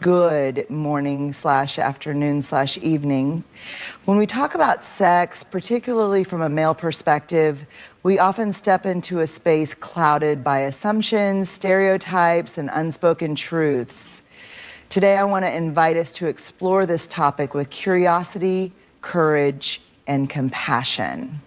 good morning slash afternoon slash evening. When we talk about sex, particularly from a male perspective, we often step into a space clouded by assumptions, stereotypes, and unspoken truths. Today, I want to invite us to explore this topic with curiosity, courage, and compassion.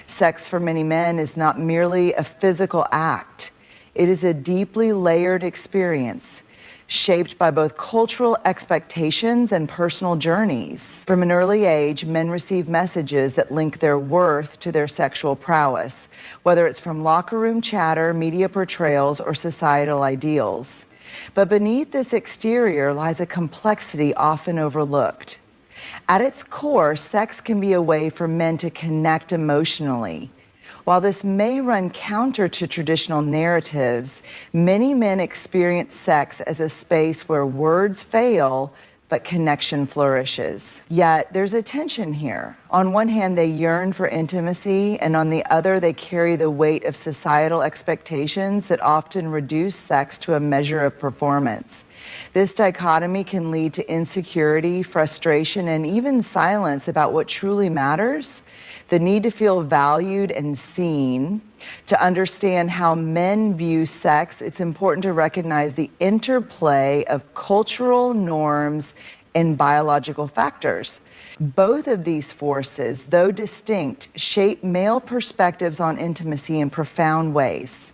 Sex for many men is not merely a physical act. It is a deeply layered experience, shaped by both cultural expectations and personal journeys. From an early age, men receive messages that link their worth to their sexual prowess, whether it's from locker room chatter, media portrayals, or societal ideals. But beneath this exterior lies a complexity often overlooked. At its core, sex can be a way for men to connect emotionally. While this may run counter to traditional narratives, many men experience sex as a space where words fail, but connection flourishes. Yet there's a tension here. On one hand, they yearn for intimacy, and on the other, they carry the weight of societal expectations that often reduce sex to a measure of performance. This dichotomy can lead to insecurity, frustration, and even silence about what truly matters. The need to feel valued and seen. To understand how men view sex, it's important to recognize the interplay of cultural norms and biological factors. Both of these forces, though distinct, shape male perspectives on intimacy in profound ways.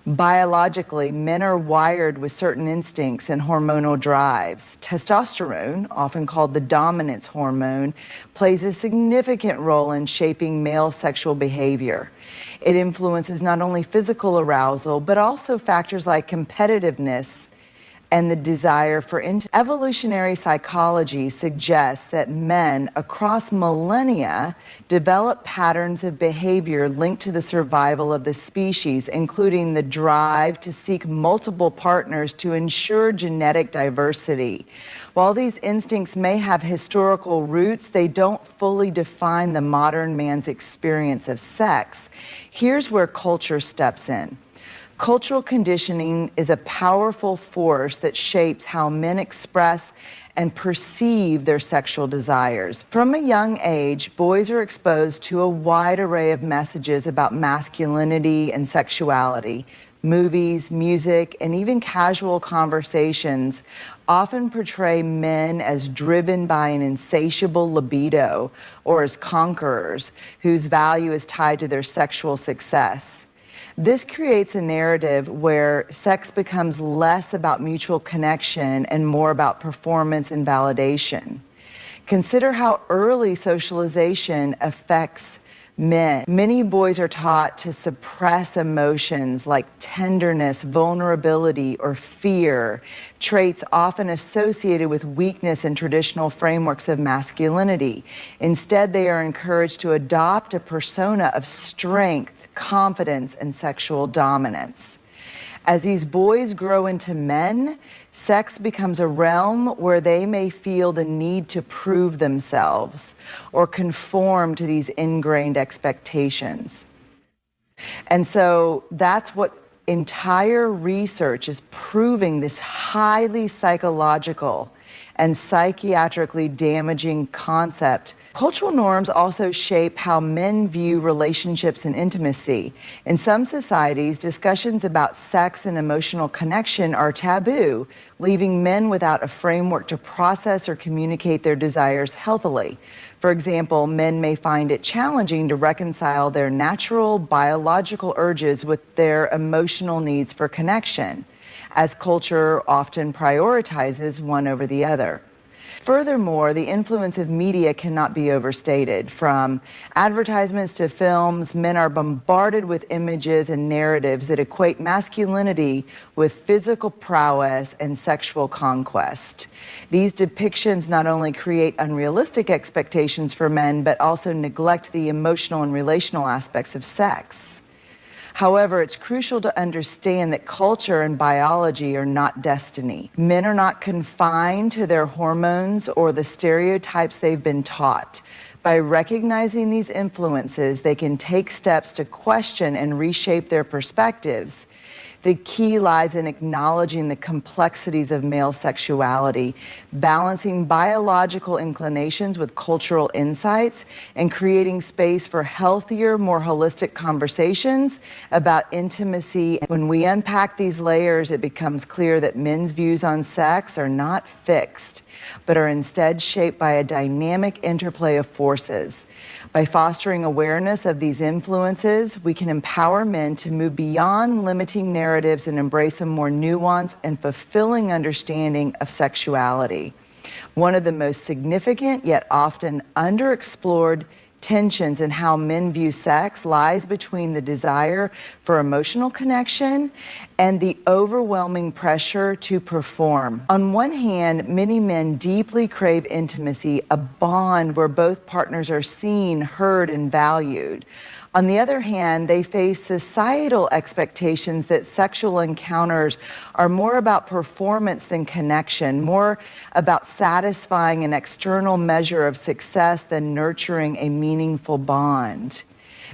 Biologically, men are wired with certain instincts and hormonal drives. Testosterone, often called the dominance hormone, plays a significant role in shaping male sexual behavior. It influences not only physical arousal, but also factors like competitiveness and the desire for intimacy. Evolutionary psychology suggests that men across millennia develop patterns of behavior linked to the survival of the species, including the drive to seek multiple partners to ensure genetic diversity. While these instincts may have historical roots, they don't fully define the modern man's experience of sex. Here's where culture steps in. Cultural conditioning is a powerful force that shapes how men express and perceive their sexual desires. From a young age, boys are exposed to a wide array of messages about masculinity and sexuality. Movies, music, and even casual conversations often portray men as driven by an insatiable libido or as conquerors whose value is tied to their sexual success. This creates a narrative where sex becomes less about mutual connection and more about performance and validation. Consider how early socialization affects men. Many boys are taught to suppress emotions like tenderness, vulnerability, or fear, traits often associated with weakness in traditional frameworks of masculinity. Instead, they are encouraged to adopt a persona of strength, confidence, and sexual dominance. As these boys grow into men, sex becomes a realm where they may feel the need to prove themselves or conform to these ingrained expectations. And so that's what entire research is proving, this highly psychological and psychiatrically damaging concept. Cultural norms also shape how men view relationships and intimacy. In some societies, discussions about sex and emotional connection are taboo, leaving men without a framework to process or communicate their desires healthily. For example, men may find it challenging to reconcile their natural biological urges with their emotional needs for connection, as culture often prioritizes one over the other. Furthermore, the influence of media cannot be overstated. From advertisements to films, men are bombarded with images and narratives that equate masculinity with physical prowess and sexual conquest. These depictions not only create unrealistic expectations for men, but also neglect the emotional and relational aspects of sex. However, it's crucial to understand that culture and biology are not destiny. Men are not confined to their hormones or the stereotypes they've been taught. By recognizing these influences, they can take steps to question and reshape their perspectives. The key lies in acknowledging the complexities of male sexuality, balancing biological inclinations with cultural insights, and creating space for healthier, more holistic conversations about intimacy. When we unpack these layers, it becomes clear that men's views on sex are not fixed, but are instead shaped by a dynamic interplay of forces. By fostering awareness of these influences, we can empower men to move beyond limiting narratives and embrace a more nuanced and fulfilling understanding of sexuality. One of the most significant yet often underexplored tensions in how men view sex lies between the desire for emotional connection and the overwhelming pressure to perform. On one hand, many men deeply crave intimacy, a bond where both partners are seen, heard, and valued. On the other hand, they face societal expectations that sexual encounters are more about performance than connection, more about satisfying an external measure of success than nurturing a meaningful bond.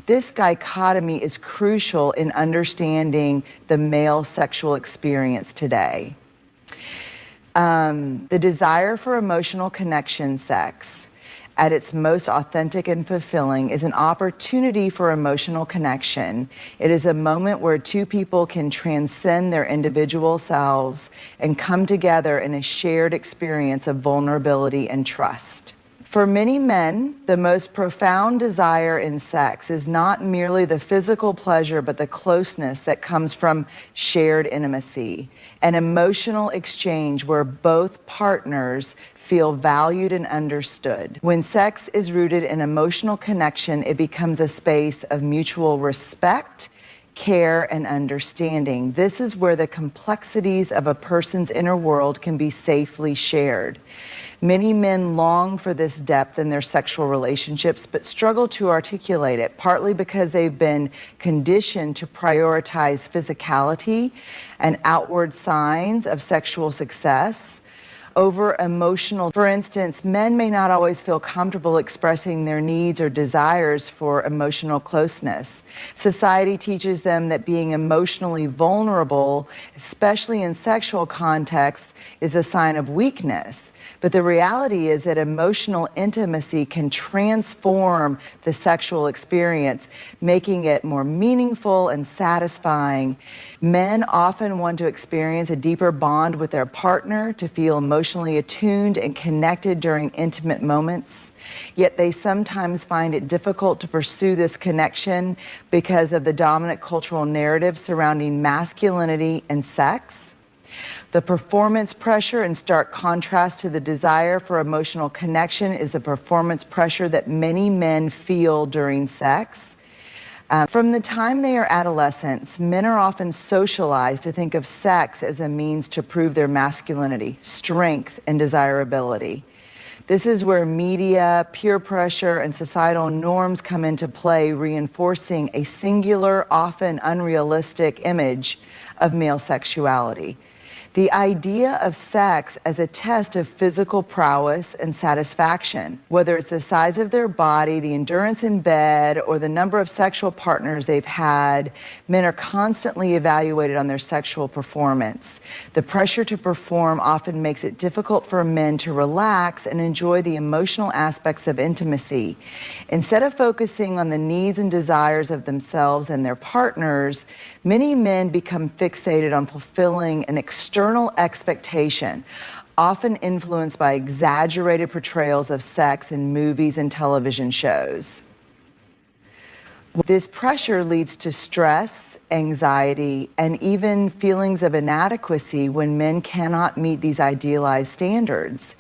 This dichotomy is crucial in understanding the male sexual experience today. The desire for emotional connection sex, at its most authentic and fulfilling, is an opportunity for emotional connection. It is a moment where two people can transcend their individual selves and come together in a shared experience of vulnerability and trust. For many men, the most profound desire in sex is not merely the physical pleasure, but the closeness that comes from shared intimacy, an emotional exchange where both partners feel valued and understood. When sex is rooted in emotional connection, it becomes a space of mutual respect, care, and understanding. This is where the complexities of a person's inner world can be safely shared. Many men long for this depth in their sexual relationships, but struggle to articulate it, partly because they've been conditioned to prioritize physicality and outward signs of sexual success over emotional. For instance, men may not always feel comfortable expressing their needs or desires for emotional closeness. Society teaches them that being emotionally vulnerable, especially in sexual contexts, is a sign of weakness. But the reality is that emotional intimacy can transform the sexual experience, making it more meaningful and satisfying. Men often want to experience a deeper bond with their partner, to feel emotionally attuned and connected during intimate moments. Yet they sometimes find it difficult to pursue this connection because of the dominant cultural narrative surrounding masculinity and sex. The performance pressure, in stark contrast to the desire for emotional connection, is the performance pressure that many men feel during sex. From the time they are adolescents, men are often socialized to think of sex as a means to prove their masculinity, strength, and desirability. This is where media, peer pressure, and societal norms come into play, reinforcing a singular, often unrealistic image of male sexuality. The idea of sex as a test of physical prowess and satisfaction, whether it's the size of their body, the endurance in bed, or the number of sexual partners they've had, men are constantly evaluated on their sexual performance. The pressure to perform often makes it difficult for men to relax and enjoy the emotional aspects of intimacy. Instead of focusing on the needs and desires of themselves and their partners, many men become fixated on fulfilling an external expectation, often influenced by exaggerated portrayals of sex in movies and television shows. This pressure leads to stress, anxiety, and even feelings of inadequacy when men cannot meet these idealized standards.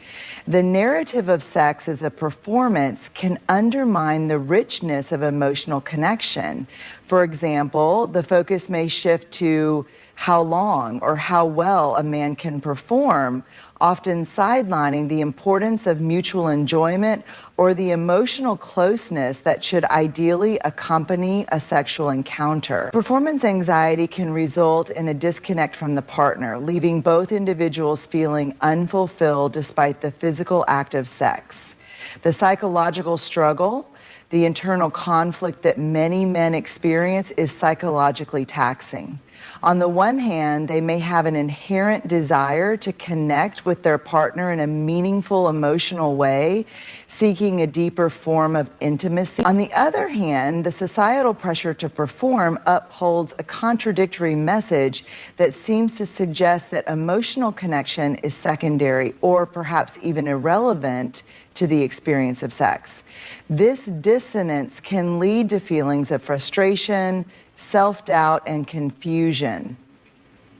The narrative of sex as a performance can undermine the richness of emotional connection. For example, the focus may shift to how long or how well a man can perform, often sidelining the importance of mutual enjoyment or the emotional closeness that should ideally accompany a sexual encounter. Performance anxiety can result in a disconnect from the partner, leaving both individuals feeling unfulfilled despite the physical act of sex. The psychological struggle, the internal conflict that many men experience, is psychologically taxing. On the one hand, they may have an inherent desire to connect with their partner in a meaningful, emotional way, seeking a deeper form of intimacy. On the other hand, the societal pressure to perform upholds a contradictory message that seems to suggest that emotional connection is secondary or perhaps even irrelevant to the experience of sex. This dissonance can lead to feelings of frustration, self-doubt, and confusion.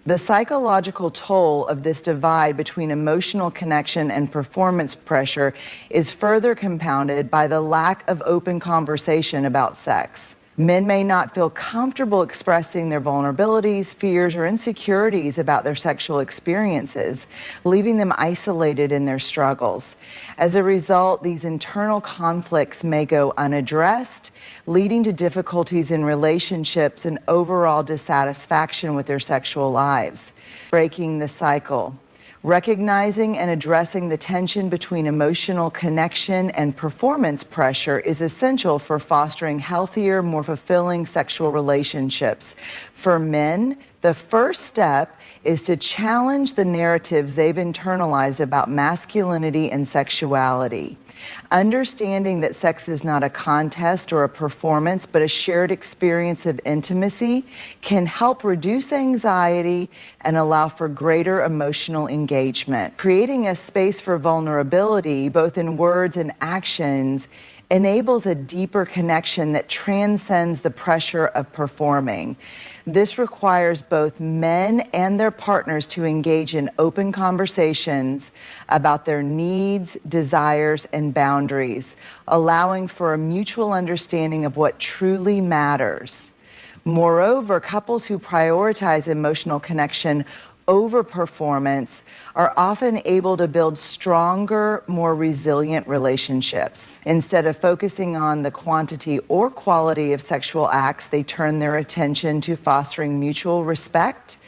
The psychological toll of this divide between emotional connection and performance pressure is further compounded by the lack of open conversation about sex. Men may not feel comfortable expressing their vulnerabilities, fears, or insecurities about their sexual experiences, leaving them isolated in their struggles. As a result, these internal conflicts may go unaddressed, leading to difficulties in relationships and overall dissatisfaction with their sexual lives. Breaking the cycle. Recognizing and addressing the tension between emotional connection and performance pressure is essential for fostering healthier, more fulfilling sexual relationships. For men, the first step is to challenge the narratives they've internalized about masculinity and sexuality. Understanding that sex is not a contest or a performance, but a shared experience of intimacy can help reduce anxiety and allow for greater emotional engagement. Creating a space for vulnerability, both in words and actions, enables a deeper connection that transcends the pressure of performing. This requires both men and their partners to engage in open conversations about their needs, desires, and boundaries, allowing for a mutual understanding of what truly matters. Moreover, couples who prioritize emotional connection over performance are often able to build stronger, more resilient relationships. Instead of focusing on the quantity or quality of sexual acts, they turn their attention to fostering mutual respect,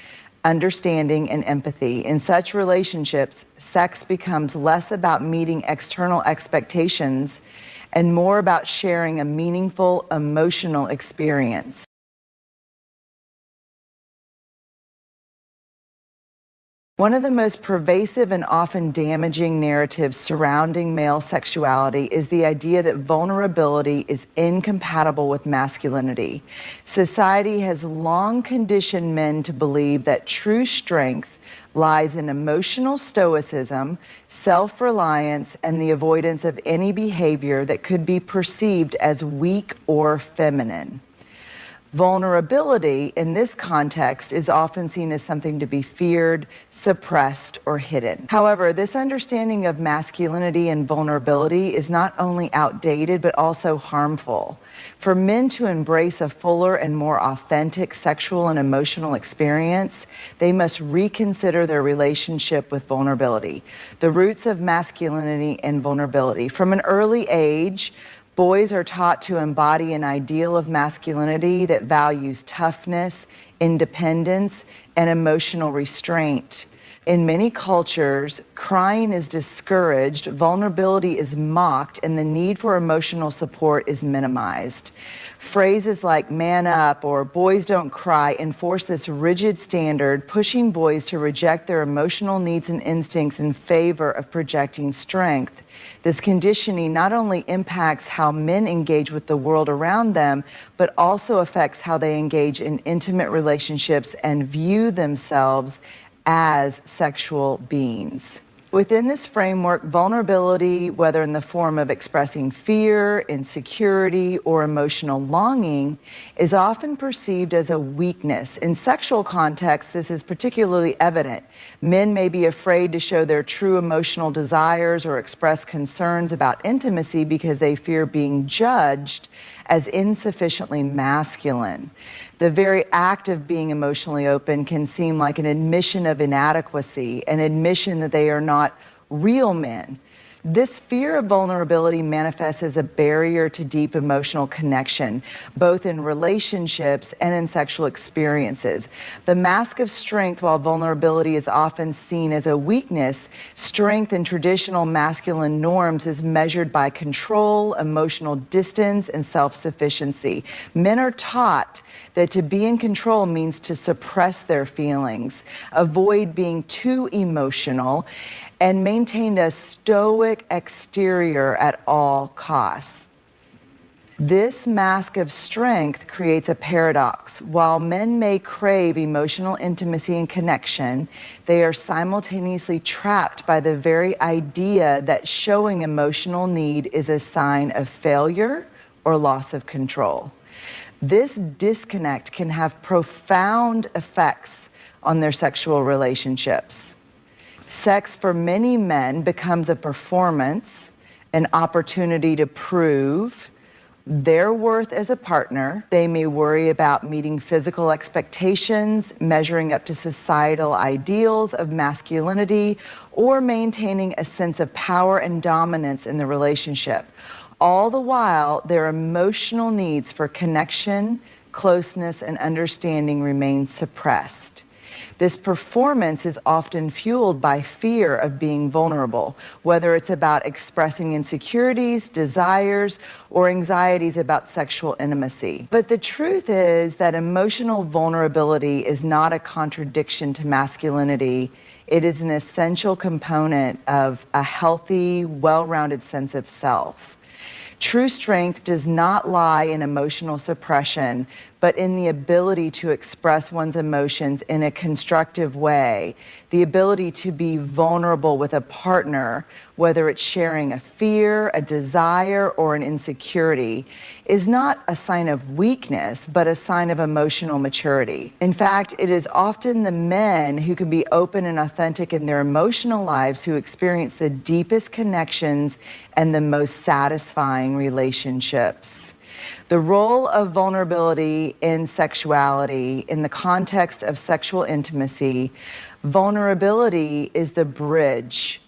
understanding, and empathy. In such relationships, sex becomes less about meeting external expectations and more about sharing a meaningful emotional experience. One of the most pervasive and often damaging narratives surrounding male sexuality is the idea that vulnerability is incompatible with masculinity. Society has long conditioned men to believe that true strength lies in emotional stoicism, self-reliance, and the avoidance of any behavior that could be perceived as weak or feminine. Vulnerability in this context is often seen as something to be feared, suppressed, or hidden. However, this understanding of masculinity and vulnerability is not only outdated but also harmful. For men to embrace a fuller and more authentic sexual and emotional experience, they must reconsider their relationship with vulnerability. The roots of masculinity and vulnerability. From an early age, boys are taught to embody an ideal of masculinity that values toughness, independence, and emotional restraint. In many cultures, crying is discouraged, vulnerability is mocked, and the need for emotional support is minimized. Phrases like "man up" or "boys don't cry" enforce this rigid standard, pushing boys to reject their emotional needs and instincts in favor of projecting strength. This conditioning not only impacts how men engage with the world around them, but also affects how they engage in intimate relationships and view themselves as sexual beings. Within this framework, vulnerability, whether in the form of expressing fear, insecurity, or emotional longing, is often perceived as a weakness. In sexual contexts, this is particularly evident. Men may be afraid to show their true emotional desires or express concerns about intimacy because they fear being judged as insufficiently masculine. The very act of being emotionally open can seem like an admission of inadequacy, an admission that they are not real men. This fear of vulnerability manifests as a barrier to deep emotional connection, both in relationships and in sexual experiences. The mask of strength, while vulnerability is often seen as a weakness, strength in traditional masculine norms is measured by control, emotional distance, and self-sufficiency. Men are taught that to be in control means to suppress their feelings, avoid being too emotional, and maintain a stoic exterior at all costs. This mask of strength creates a paradox. While men may crave emotional intimacy and connection, they are simultaneously trapped by the very idea that showing emotional need is a sign of failure or loss of control. This disconnect can have profound effects on their sexual relationships. Sex for many men becomes a performance, an opportunity to prove their worth as a partner. They may worry about meeting physical expectations, measuring up to societal ideals of masculinity, or maintaining a sense of power and dominance in the relationship. All the while, their emotional needs for connection, closeness, and understanding remain suppressed. This performance is often fueled by fear of being vulnerable, whether it's about expressing insecurities, desires, or anxieties about sexual intimacy. But the truth is that emotional vulnerability is not a contradiction to masculinity. It is an essential component of a healthy, well-rounded sense of self. True strength does not lie in emotional suppression, but in the ability to express one's emotions in a constructive way, the ability to be vulnerable with a partner, whether it's sharing a fear, a desire, or an insecurity, is not a sign of weakness, but a sign of emotional maturity. In fact, it is often the men who can be open and authentic in their emotional lives who experience the deepest connections and the most satisfying relationships. The role of vulnerability in sexuality, in the context of sexual intimacy, vulnerability is the bridge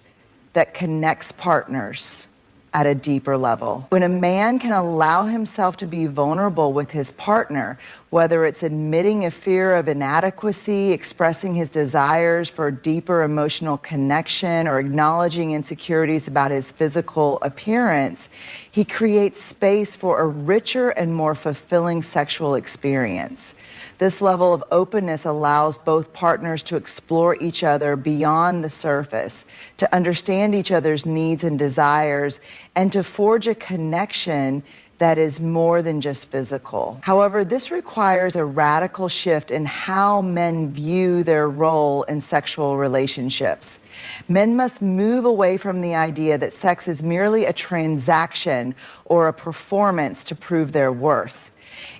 that connects partners at a deeper level. When a man can allow himself to be vulnerable with his partner, whether it's admitting a fear of inadequacy, expressing his desires for deeper emotional connection, or acknowledging insecurities about his physical appearance, he creates space for a richer and more fulfilling sexual experience. This level of openness allows both partners to explore each other beyond the surface, to understand each other's needs and desires, and to forge a connection that is more than just physical. However, this requires a radical shift in how men view their role in sexual relationships. Men must move away from the idea that sex is merely a transaction or a performance to prove their worth.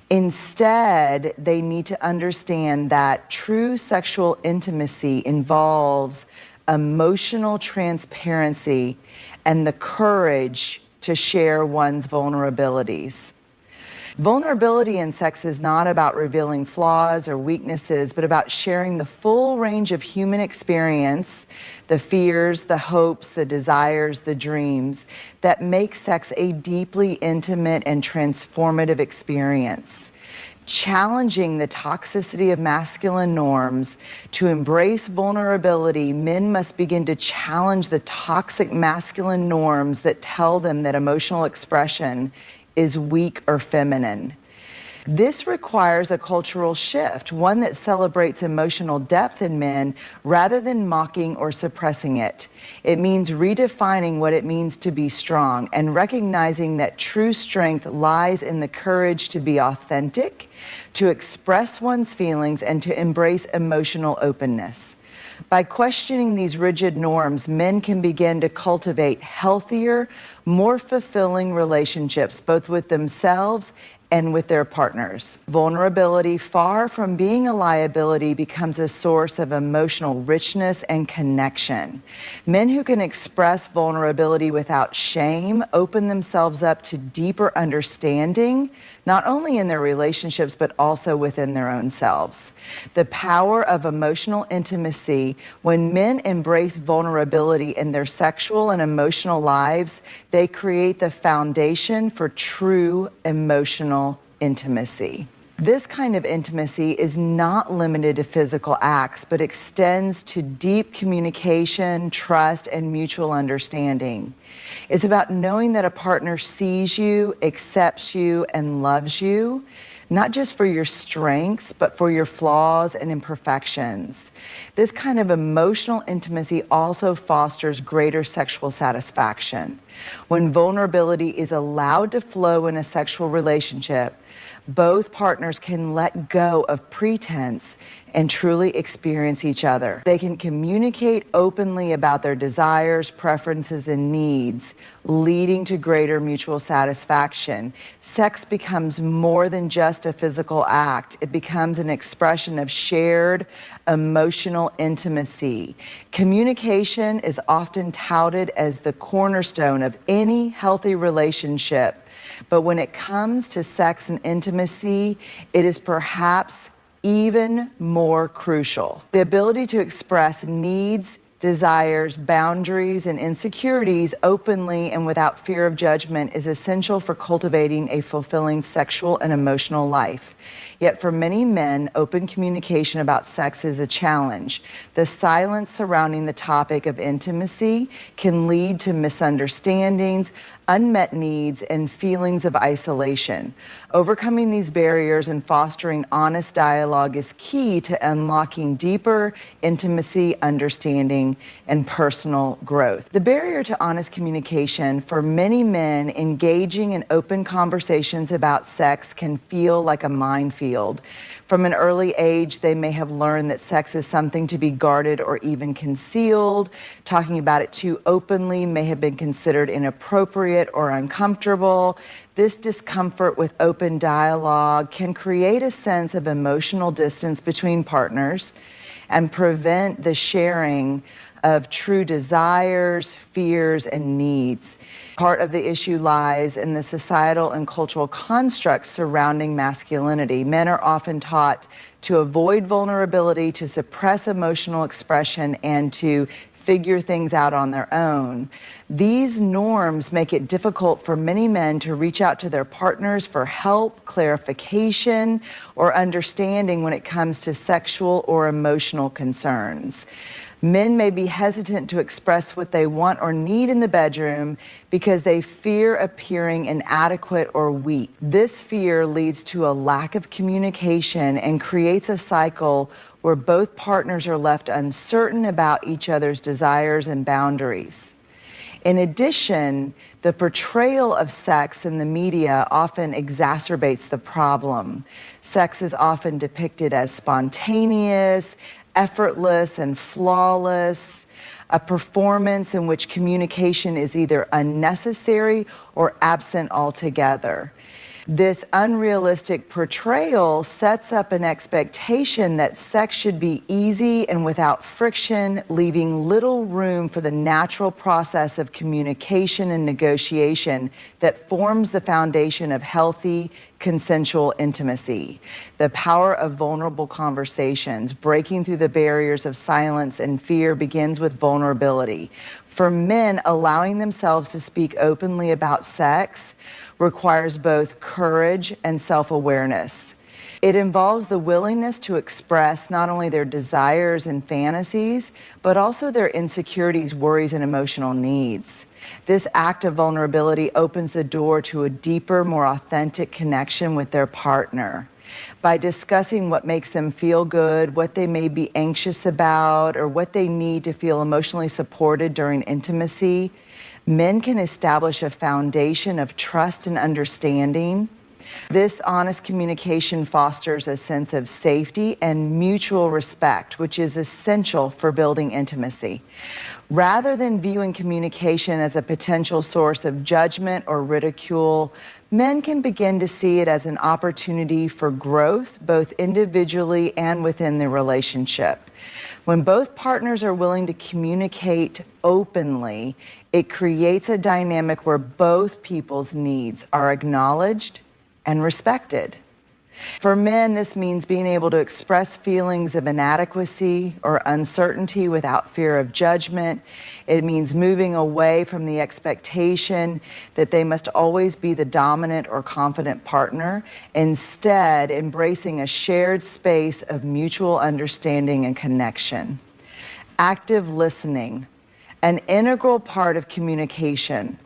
Instead, they need to understand that true sexual intimacy involves emotional transparency and the courage to share one's vulnerabilities. Vulnerability in sex is not about revealing flaws or weaknesses, but about sharing the full range of human experience, the fears, the hopes, the desires, the dreams that make sex a deeply intimate and transformative experience. Challenging the toxicity of masculine norms, to embrace vulnerability, men must begin to challenge the toxic masculine norms that tell them that emotional expression is weak or feminine. This requires a cultural shift, one that celebrates emotional depth in men rather than mocking or suppressing it. It means redefining what it means to be strong and recognizing that true strength lies in the courage to be authentic, to express one's feelings, and to embrace emotional openness. By questioning these rigid norms, men can begin to cultivate healthier, more fulfilling relationships, both with themselves and with their partners. Vulnerability, far from being a liability, becomes a source of emotional richness and connection. Men who can express vulnerability without shame open themselves up to deeper understanding, not only in their relationships, but also within their own selves. The power of emotional intimacy: when men embrace vulnerability in their sexual and emotional lives, they create the foundation for true emotional intimacy. This kind of intimacy is not limited to physical acts, but extends to deep communication, trust, and mutual understanding. It's about knowing that a partner sees you, accepts you, and loves you. not just for your strengths, but for your flaws and imperfections. This kind of emotional intimacy also fosters greater sexual satisfaction. When vulnerability is allowed to flow in a sexual relationship, both partners can let go of pretense and truly experience each other. They can communicate openly about their desires, preferences, and needs, leading to greater mutual satisfaction. Sex becomes more than just a physical act. It becomes an expression of shared emotional intimacy. Communication is often touted as the cornerstone of any healthy relationship. But when it comes to sex and intimacy, it is perhaps even more crucial. The ability to express needs, desires, boundaries, and insecurities openly and without fear of judgment is essential for cultivating a fulfilling sexual and emotional life. Yet for many men, open communication about sex is a challenge. The silence surrounding the topic of intimacy can lead to misunderstandings, unmet needs, and feelings of isolation. Overcoming these barriers and fostering honest dialogue is key to unlocking deeper intimacy, understanding, and personal growth. The barrier to honest communication for many men engaging in open conversations about sex can feel like a minefield. From an early age, they may have learned that sex is something to be guarded or even concealed. Talking about it too openly may have been considered inappropriate or uncomfortable. This discomfort with open dialogue can create a sense of emotional distance between partners and prevent the sharing of true desires, fears, and needs. Part of the issue lies in the societal and cultural constructs surrounding masculinity. Men are often taught to avoid vulnerability, to suppress emotional expression, and to figure things out on their own. These norms make it difficult for many men to reach out to their partners for help, clarification, or understanding when it comes to sexual or emotional concerns. Men may be hesitant to express what they want or need in the bedroom because they fear appearing inadequate or weak. This fear leads to a lack of communication and creates a cycle where both partners are left uncertain about each other's desires and boundaries. In addition, the portrayal of sex in the media often exacerbates the problem. Sex is often depicted as spontaneous, effortless, and flawless, a performance in which communication is either unnecessary or absent altogether. This unrealistic portrayal sets up an expectation that sex should be easy and without friction, leaving little room for the natural process of communication and negotiation that forms the foundation of healthy, consensual intimacy. The power of vulnerable conversations, breaking through the barriers of silence and fear, begins with vulnerability. For men, allowing themselves to speak openly about sex requires both courage and self-awareness. It involves the willingness to express not only their desires and fantasies, but also their insecurities, worries, and emotional needs. This act of vulnerability opens the door to a deeper, more authentic connection with their partner. By discussing what makes them feel good, what they may be anxious about, or what they need to feel emotionally supported during intimacy, men can establish a foundation of trust and understanding. This honest communication fosters a sense of safety and mutual respect, which is essential for building intimacy. Rather than viewing communication as a potential source of judgment or ridicule, men can begin to see it as an opportunity for growth, both individually and within the relationship. When both partners are willing to communicate openly, it creates a dynamic where both people's needs are acknowledged and respected. For men, this means being able to express feelings of inadequacy or uncertainty without fear of judgment. It means moving away from the expectation that they must always be the dominant or confident partner, instead embracing a shared space of mutual understanding and connection. Active listening, an integral part of communication.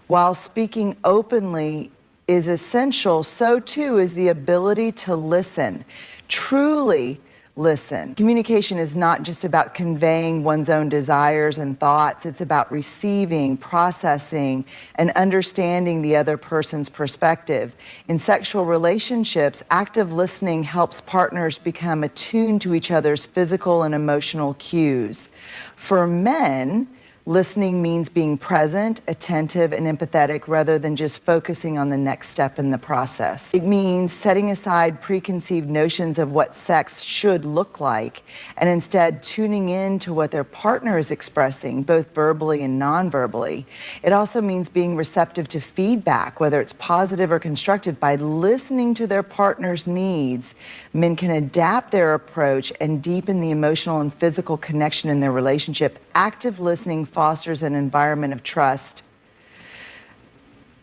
While speaking openly is essential, so too is the ability to listen, truly listen. Communication is not just about conveying one's own desires and thoughts. It's about receiving, processing, and understanding the other person's perspective. In sexual relationships, active listening helps partners become attuned to each other's physical and emotional cues. For men, listening means being present, attentive, and empathetic rather than just focusing on the next step in the process. It means setting aside preconceived notions of what sex should look like and instead tuning in to what their partner is expressing, both verbally and non-verbally. It also means being receptive to feedback, whether it's positive or constructive. By listening to their partner's needs, men can adapt their approach and deepen the emotional and physical connection in their relationship. Active listening fosters an environment of trust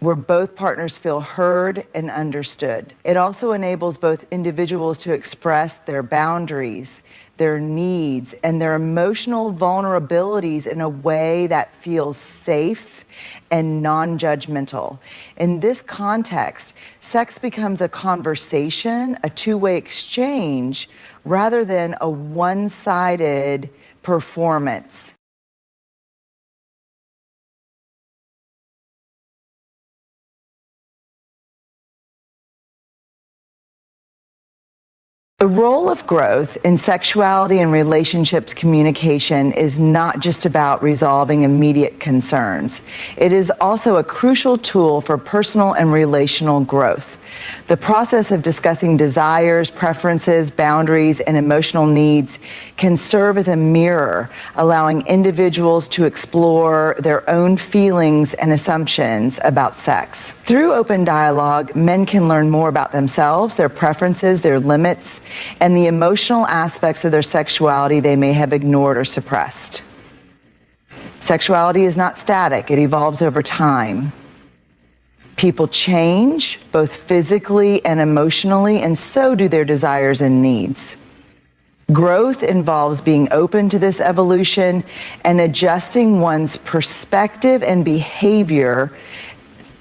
where both partners feel heard and understood. It also enables both individuals to express their boundaries, their needs, and their emotional vulnerabilities in a way that feels safe and non-judgmental. In this context, sex becomes a conversation, a two-way exchange, rather than a one-sided performance. The role of growth in sexuality and relationships communication is not just about resolving immediate concerns. It is also a crucial tool for personal and relational growth. The process of discussing desires, preferences, boundaries, and emotional needs can serve as a mirror, allowing individuals to explore their own feelings and assumptions about sex. Through open dialogue, men can learn more about themselves, their preferences, their limits, and the emotional aspects of their sexuality they may have ignored or suppressed. Sexuality is not static, it evolves over time. People change, both physically and emotionally, and so do their desires and needs. Growth involves being open to this evolution and adjusting one's perspective and behavior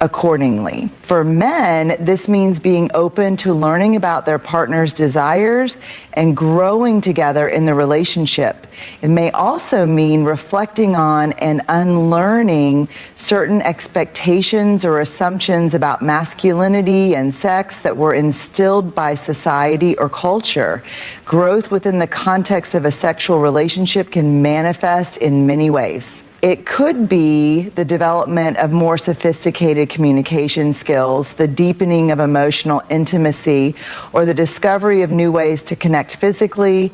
accordingly. For men, this means being open to learning about their partner's desires and growing together in the relationship. It may also mean reflecting on and unlearning certain expectations or assumptions about masculinity and sex that were instilled by society or culture. Growth within the context of a sexual relationship can manifest in many ways. It could be the development of more sophisticated communication skills, the deepening of emotional intimacy, or the discovery of new ways to connect physically.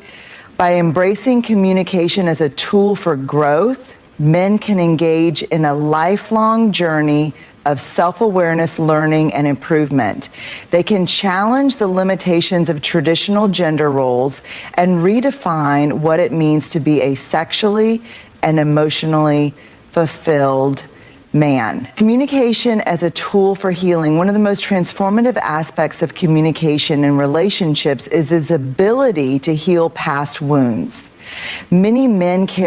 By embracing communication as a tool for growth, men can engage in a lifelong journey of self-awareness, learning, and improvement. They can challenge the limitations of traditional gender roles and redefine what it means to be a sexually and emotionally fulfilled man. Communication as a tool for healing. One of the most transformative aspects of communication in relationships is its ability to heal past wounds. Many men carry